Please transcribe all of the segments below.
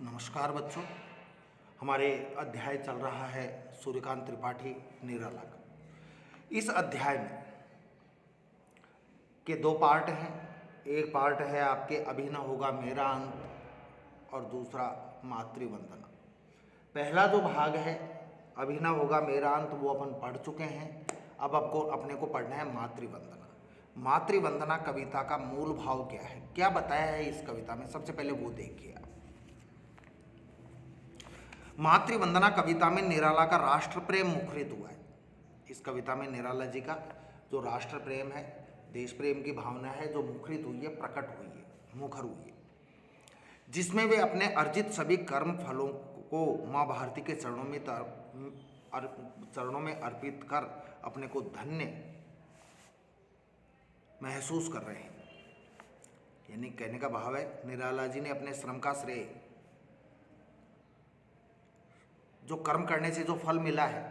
नमस्कार बच्चों। हमारे अध्याय चल रहा है सूर्यकांत त्रिपाठी निराला का। इस अध्याय में के दो पार्ट हैं। एक पार्ट है आपके अभी न होगा मेरा अंत और दूसरा मातृवंदना। पहला जो भाग है अभी न होगा मेरा अंत वो अपन पढ़ चुके हैं। अब आपको अपने को पढ़ना है मातृवंदना। मातृवंदना कविता का मूल भाव क्या है, क्या बताया है इस कविता में, सबसे पहले वो देखिए आप। मातृवंदना कविता में निराला का राष्ट्र प्रेम मुखरित हुआ है। इस कविता में निराला जी का जो राष्ट्र प्रेम है, देश प्रेम की भावना है जो मुखरित हुई है, प्रकट हुई है, मुखर हुई है, जिसमें वे अपने अर्जित सभी कर्म फलों को माँ भारती के चरणों में अर्पित कर अपने को धन्य महसूस कर रहे हैं। यानी कहने का भाव है निराला जी ने अपने श्रम का श्रेय, जो कर्म करने से जो फल मिला है,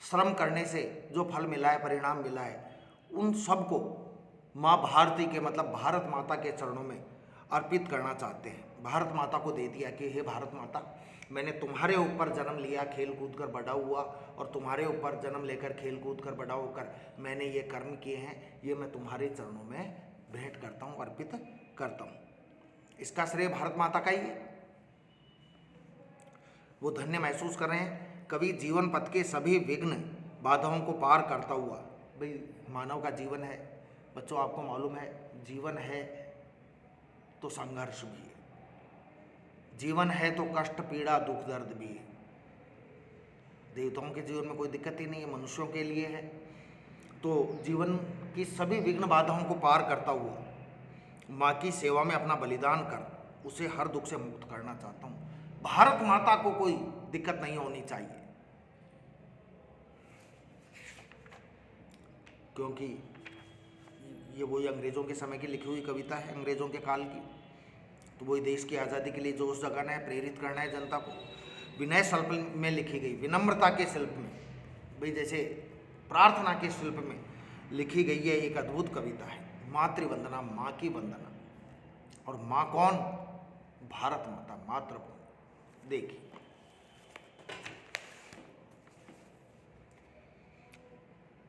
श्रम करने से जो फल मिला है, परिणाम मिला है, उन सब को माँ भारती के मतलब भारत माता के चरणों में अर्पित करना चाहते हैं। भारत माता को दे दिया कि हे भारत माता, मैंने तुम्हारे ऊपर जन्म लिया, खेल कूद कर बड़ा हुआ, और तुम्हारे ऊपर जन्म लेकर खेल कूद कर बड़ा होकर मैंने ये कर्म किए हैं, ये मैं तुम्हारे चरणों में भेंट करता हूँ, अर्पित करता हूँ। इसका श्रेय भारत माता का ही है। वो धन्य महसूस कर रहे हैं। कवि जीवन पथ के सभी विघ्न बाधाओं को पार करता हुआ, भाई मानव का जीवन है बच्चों, आपको मालूम है जीवन है तो संघर्ष भी है, जीवन है तो कष्ट पीड़ा दुख दर्द भी है। देवताओं के जीवन में कोई दिक्कत ही नहीं है, मनुष्यों के लिए है। तो जीवन की सभी विघ्न बाधाओं को पार करता हुआ माँ की सेवा में अपना बलिदान कर उसे हर दुख से मुक्त करना चाहता हूँ। भारत माता को कोई दिक्कत नहीं होनी चाहिए, क्योंकि ये वही अंग्रेजों के समय की लिखी हुई कविता है, अंग्रेजों के काल की। तो वही देश की आज़ादी के लिए जोश जगाना है, प्रेरित करना है जनता को। विनय शिल्प में लिखी गई, विनम्रता के शिल्प में, भाई जैसे प्रार्थना के शिल्प में लिखी गई है एक अद्भुत कविता है मातृवंदना, माँ की वंदना। और माँ कौन? भारत माता, मातृभूमि। देखिए,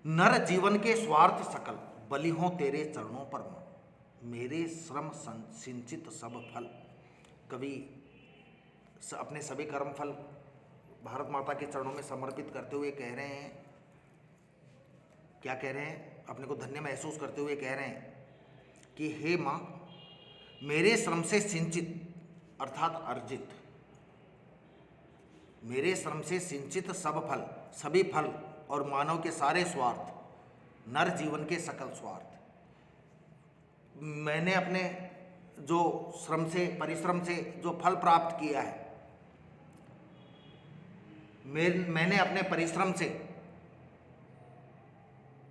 नर जीवन के स्वार्थ सकल बलि हों तेरे चरणों पर मां, मेरे श्रम सिंचित सब फल। कवि अपने सभी कर्म फल भारत माता के चरणों में समर्पित करते हुए कह रहे हैं, क्या कह रहे हैं, अपने को धन्य महसूस करते हुए कह रहे हैं कि हे माँ, मेरे श्रम से सिंचित अर्थात अर्जित, मेरे श्रम से सिंचित सब फल, सभी फल और मानव के सारे स्वार्थ, नर जीवन के सकल स्वार्थ, मैंने अपने जो श्रम से, परिश्रम से जो फल प्राप्त किया है, मैंने अपने परिश्रम से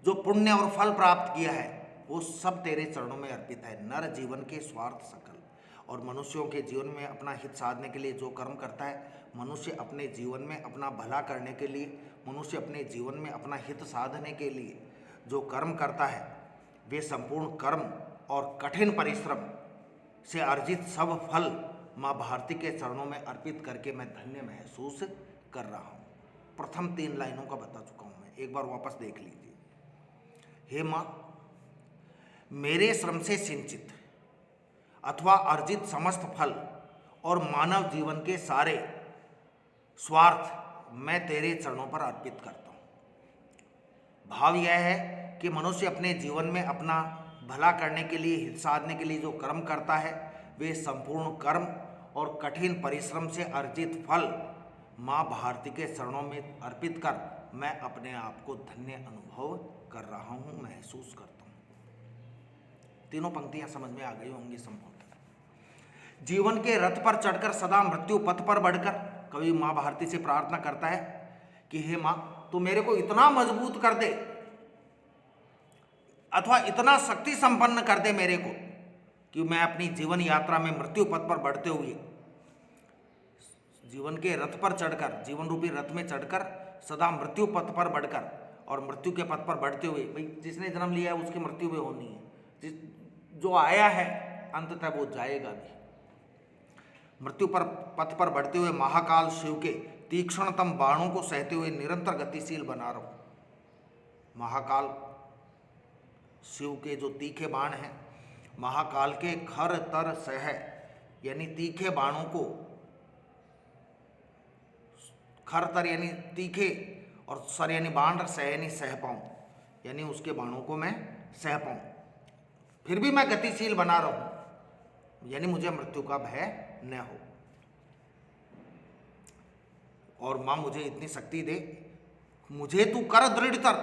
जो पुण्य और फल प्राप्त किया है, वो सब तेरे चरणों में अर्पित है। नर जीवन के स्वार्थ सकल, और मनुष्यों के जीवन में अपना हित साधने के लिए जो कर्म करता है, मनुष्य अपने जीवन में अपना भला करने के लिए, मनुष्य अपने जीवन में अपना हित साधने के लिए जो कर्म करता है, वे संपूर्ण कर्म और कठिन परिश्रम से अर्जित सब फल माँ भारती के चरणों में अर्पित करके मैं धन्य महसूस कर रहा हूँ। प्रथम 3 लाइनों का बता चुका हूँ मैं, एक बार वापस देख लीजिए। हे माँ, मेरे श्रम से सिंचित अथवा अर्जित समस्त फल और मानव जीवन के सारे स्वार्थ मैं तेरे चरणों पर अर्पित करता हूँ। भाव यह है कि मनुष्य अपने जीवन में अपना भला करने के लिए, हित साधने के लिए जो कर्म करता है, वे संपूर्ण कर्म और कठिन परिश्रम से अर्जित फल माँ भारती के चरणों में अर्पित कर मैं अपने आप को धन्य अनुभव कर रहा हूँ, महसूस करता हूँ। तीनों पंक्तियां समझ में आ गई होंगी संभवतः। जीवन के रथ पर चढ़कर सदा मृत्यु पथ पर बढ़कर कवि माँ भारती से प्रार्थना करता है कि हे माँ, तू मेरे को इतना मजबूत कर दे अथवा इतना शक्ति संपन्न कर दे मेरे को कि मैं अपनी जीवन यात्रा में मृत्यु पथ पर बढ़ते हुए, जीवन के रथ पर चढ़कर, जीवन रूपी रथ में चढ़कर सदा मृत्यु पथ पर बढ़कर, और मृत्यु के पथ पर बढ़ते हुए, भाई जिसने जन्म लिया है उसकी मृत्यु भी होनी है, जो आया है अंततः वो जाएगा भी। मृत्यु पर पथ पर बढ़ते हुए महाकाल शिव के तीक्ष्णतम बाणों को सहते हुए निरंतर गतिशील बना रहा हूं। महाकाल शिव के जो तीखे बाण हैं, महाकाल के खर तर सह यानी तीखे बाणों को, खर तर यानी तीखे और सर यानी बाण, सह यानी सह पाऊं, यानी उसके बाणों को मैं सह पाऊं, फिर भी मैं गतिशील बना रहा हूं, यानी मुझे मृत्यु का भय न हो। और मां मुझे इतनी शक्ति दे, मुझे तू कर दृढ़तर,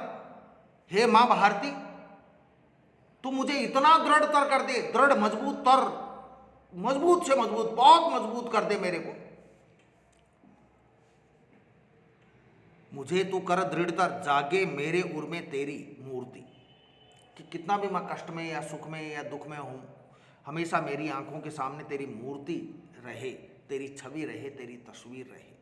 हे मां भारती तू मुझे इतना दृढ़तर कर दे, दृढ़ मजबूत तर, मजबूत से मजबूत, बहुत मजबूत कर दे मेरे को। मुझे तू कर दृढ़तर, जागे मेरे उर में तेरी मूर्ति, कि कितना भी मैं कष्ट में या सुख में या दुख में हूं, हमेशा मेरी आंखों के सामने तेरी मूर्ति रहे, तेरी छवि रहे, तेरी तस्वीर रहे।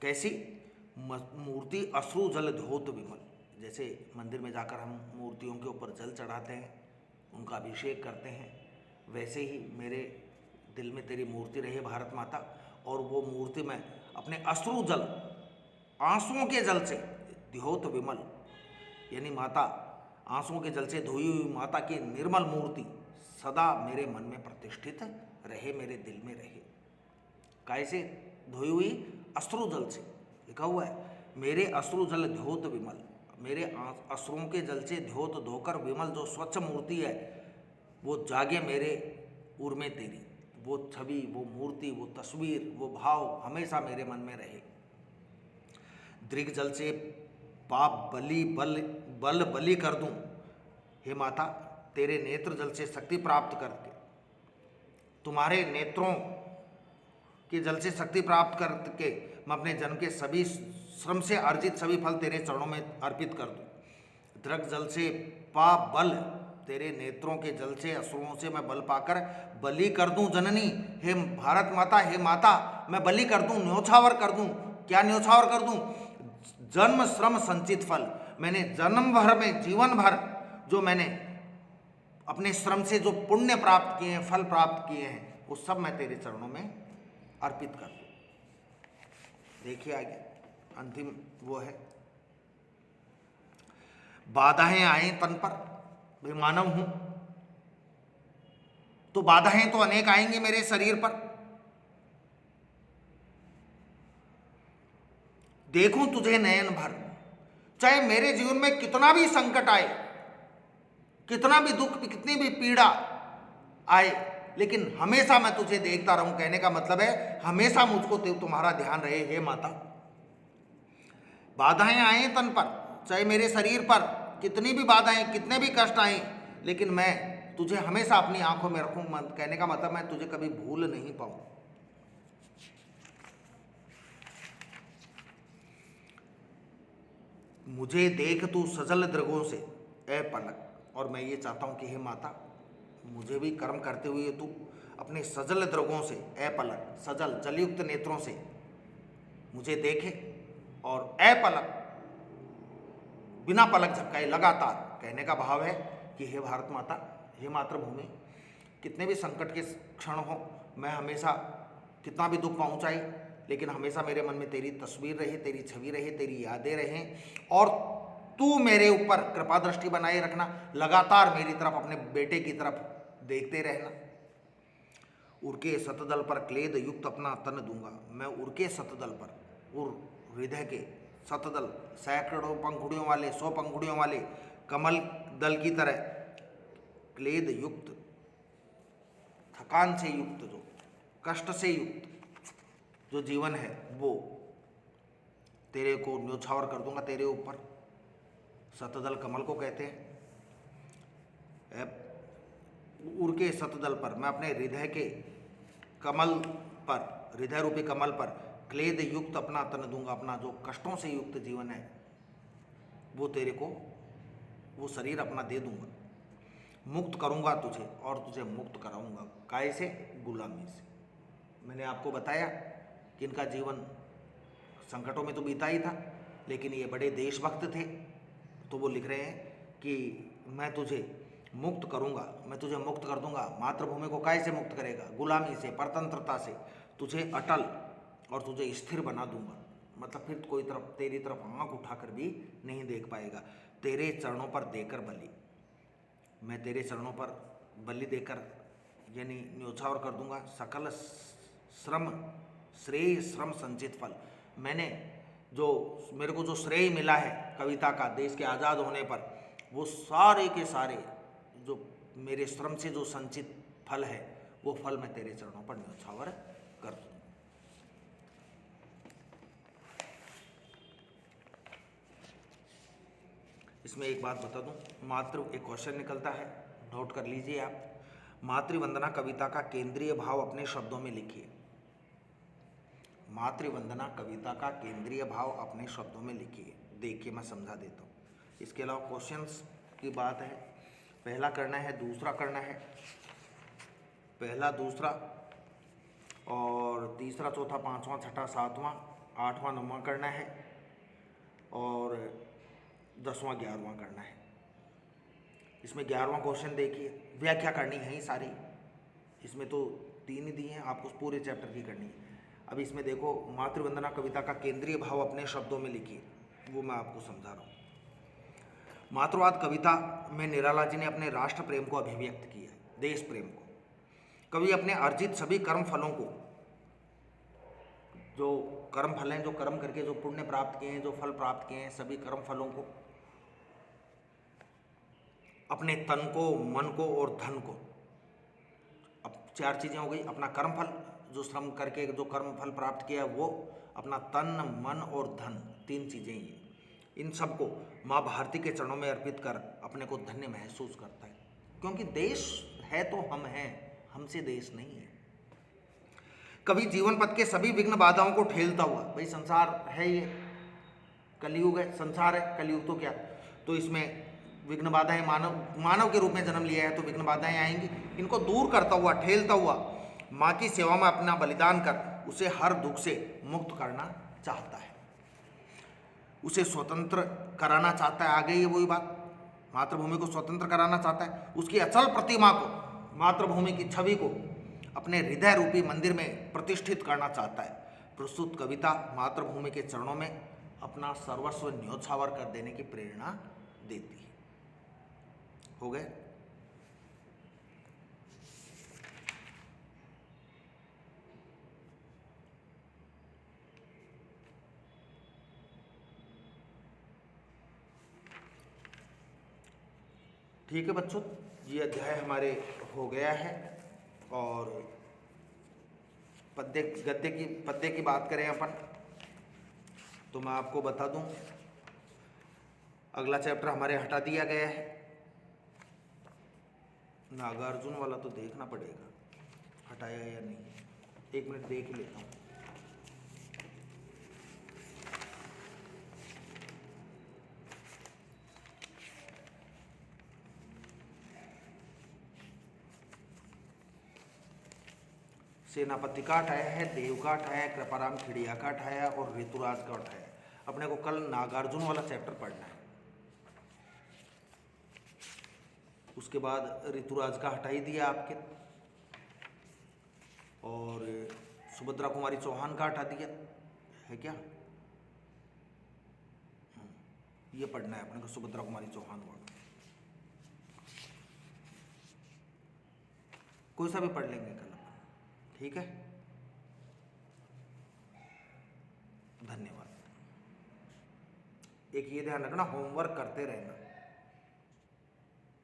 कैसी मूर्ति? अश्रु जल धोत विमल, जैसे मंदिर में जाकर हम मूर्तियों के ऊपर जल चढ़ाते हैं, उनका अभिषेक करते हैं, वैसे ही मेरे दिल में तेरी मूर्ति रहे भारत माता, और वो मूर्ति में अपने अश्रु जल, आंसुओं के जल से, द्योत विमल यानी माता, आंसुओं के जल से धोई हुई माता की निर्मल मूर्ति सदा मेरे मन में प्रतिष्ठित रहे, मेरे दिल में रहे। कैसे धोई हुई? अश्रु जल से। लिखा हुआ है मेरे अश्रु जल ध्योत विमल, मेरे अश्रुओं के जल से ध्योत धोकर विमल जो स्वच्छ मूर्ति है वो जागे मेरे उर में तेरी, वो छवि, वो मूर्ति, वो तस्वीर, वो भाव हमेशा मेरे मन में रहे। दृग जल से पाप बल बलि कर दूं, हे माता तेरे नेत्र जल से शक्ति प्राप्त करके, तुम्हारे नेत्रों के जल से शक्ति प्राप्त करके मैं अपने जन्म के सभी श्रम से अर्जित सभी फल तेरे चरणों में अर्पित कर दूं। दृग जल से पा बल, तेरे नेत्रों के जल से, अश्रुओं से मैं बल पाकर बलि कर दूं जननी, हे भारत माता, हे माता मैं बलि कर दूं, न्योछावर कर दूं। क्या न्योछावर कर दूं? जन्म श्रम संचित फल, मैंने जन्म भर में, जीवन भर जो मैंने अपने श्रम से जो पुण्य प्राप्त किए हैं, फल प्राप्त किए हैं, वो सब मैं तेरे चरणों में अर्पित कर दूं। देखिए आगे अंतिम वो है, बाधाएं आए तन पर, मैं मानव हूं तो बाधाएं तो अनेक आएंगी मेरे शरीर पर, देखूं तुझे नयन भर, चाहे मेरे जीवन में कितना भी संकट आए, कितना भी दुख, कितनी भी पीड़ा आए, लेकिन हमेशा मैं तुझे देखता रहूं। कहने का मतलब है हमेशा मुझको तुम्हारा ध्यान रहे, हे माता। बाधाएं आए तन पर, चाहे मेरे शरीर पर कितनी भी बाधाएं, कितने भी कष्ट आए, लेकिन मैं तुझे हमेशा अपनी आंखों में रखूं। कहने का मतलब मैं तुझे कभी भूल नहीं पाऊं। मुझे देख तू सजल दृगों से ए पलक, और मैं ये चाहता हूं कि हे माता मुझे भी कर्म करते हुए तू अपने सजल दृगों से, ए पलक, सजल जलयुक्त नेत्रों से मुझे देखे, और ए पलक बिना पलक झपकाए लगातार। कहने का भाव है कि हे भारत माता, हे मातृभूमि, कितने भी संकट के क्षण हो, मैं हमेशा कितना भी दुख पहुंचाए, लेकिन हमेशा मेरे मन में तेरी तस्वीर रहे, तेरी छवि रहे, तेरी यादें रहें, और तू मेरे ऊपर कृपा दृष्टि बनाए रखना, लगातार मेरी तरफ, अपने बेटे की तरफ देखते रहना। उर्के सतदल पर क्लेद युक्त अपना तन दूंगा, मैं उर्के सतदल पर, उर हृदय के सतदल, सैकड़ों पंखुड़ियों वाले, 100 पंखुड़ियों वाले कमल दल की तरह क्लेद युक्त, थकान से युक्त, जो कष्ट से युक्त जो जीवन है, वो तेरे को न्योछावर कर दूंगा तेरे ऊपर। सतदल कमल को कहते हैं। उड़ के सतदल पर मैं अपने हृदय के कमल पर, हृदय रूपी कमल पर क्लेद युक्त अपना तन दूंगा। अपना जो कष्टों से युक्त जीवन है वो तेरे को, वो शरीर अपना दे दूंगा। मुक्त करूंगा तुझे और तुझे मुक्त कराऊंगा। काय से? गुलामी से। मैंने आपको बताया कि इनका जीवन संकटों में तो बीता ही था, लेकिन ये बड़े देशभक्त थे, तो वो लिख रहे हैं कि मैं तुझे मुक्त करूंगा, मैं तुझे मुक्त कर दूंगा। मातृभूमि को कैसे मुक्त करेगा? गुलामी से, परतंत्रता से। तुझे अटल और तुझे स्थिर बना दूंगा। मतलब फिर कोई तरफ तेरी तरफ आंख उठाकर भी नहीं देख पाएगा। तेरे चरणों पर देकर बलि, मैं तेरे चरणों पर बलि देकर यानी न्योछावर कर दूंगा सकल श्रम श्रेय श्रम संचित फल। मैंने जो मेरे को जो श्रेय मिला है कविता का देश के आज़ाद होने पर, वो सारे के सारे जो मेरे श्रम से जो संचित फल है, वो फल मैं तेरे चरणों पर न्योछावर कर दूंगा। इसमें एक बात बता दूं, मातृ एक क्वेश्चन निकलता है, नोट कर लीजिए आप। मातृवंदना कविता का केंद्रीय भाव अपने शब्दों में लिखिए। मातृवंदना कविता का केंद्रीय भाव अपने शब्दों में लिखिए। देखिए मैं समझा देता हूँ। इसके अलावा क्वेश्चंस की बात है, पहला करना है, दूसरा करना है, पहला दूसरा और तीसरा चौथा पांचवा छठा सातवां आठवां नौवां करना है और 10वां 11वां करना है। इसमें 11वां क्वेश्चन देखिए, व्याख्या करनी है ही सारी। इसमें तो 3 ही दिए हैं, आपको पूरे चैप्टर की करनी है। अब इसमें देखो, मातृवंदना कविता का केंद्रीय भाव अपने शब्दों में लिखिए, वो मैं आपको समझा रहा हूँ। मातृवाद कविता में निराला जी ने अपने राष्ट्र प्रेम को अभिव्यक्त किया है, देश प्रेम को। कवि अपने अर्जित सभी कर्म फलों को, जो कर्म फल हैं, जो कर्म करके जो पुण्य प्राप्त किए हैं, जो फल प्राप्त किए हैं, सभी कर्म फलों को, अपने तन को, मन को और धन को, अब 4 चीज़ें हो गई। अपना कर्म फल, जो श्रम करके जो कर्म फल प्राप्त किया वो, अपना तन, मन और धन, 3 चीज़ें ही। इन सबको माँ भारती के चरणों में अर्पित कर अपने को धन्य महसूस करता है, क्योंकि देश है तो हम हैं, हमसे देश नहीं है। कभी जीवन पथ के सभी विघ्न बाधाओं को ठेलता हुआ, भाई संसार है, ये कलयुग है, संसार है, कलयुग तो क्या, तो इसमें विघ्न बाधाएं, मानव के रूप में जन्म लिया है तो विघ्न बाधाएं आएंगी। इनको दूर करता हुआ, ठेलता हुआ माँ की सेवा में अपना बलिदान कर उसे हर दुख से मुक्त करना चाहता है, उसे स्वतंत्र कराना चाहता है। आ गई है वही बात, मातृभूमि को स्वतंत्र कराना चाहता है। उसकी अचल प्रतिमा को, मातृभूमि की छवि को अपने हृदय रूपी मंदिर में प्रतिष्ठित करना चाहता है। प्रस्तुत कविता मातृभूमि के चरणों में अपना सर्वस्व न्योछावर कर देने की प्रेरणा देती है। हो गए? ठीक है बच्चों, ये अध्याय हमारे हो गया है। और पद्य की बात करें अपन, तो मैं आपको बता दूं, अगला चैप्टर हमारे हटा दिया गया है। नागार्जुन वाला तो देखना पड़ेगा हटाया या नहीं, 1 मिनट देख ही लेता हूँ। सेनापति का हटाया है, देव का हटाया है, कृपाराम खिड़िया का हटाया और ऋतुराज का हटाया। अपने को कल नागार्जुन वाला चैप्टर पढ़ना है, उसके बाद ऋतुराज का हटा ही दिया आपके, और सुभद्रा कुमारी चौहान का हटा दिया है क्या, ये पढ़ना है अपने को, सुभद्रा कुमारी चौहान वाला। कोई सा भी पढ़ लेंगे कल अपन, ठीक है। धन्यवाद। एक ये ध्यान रखना, होमवर्क करते रहना।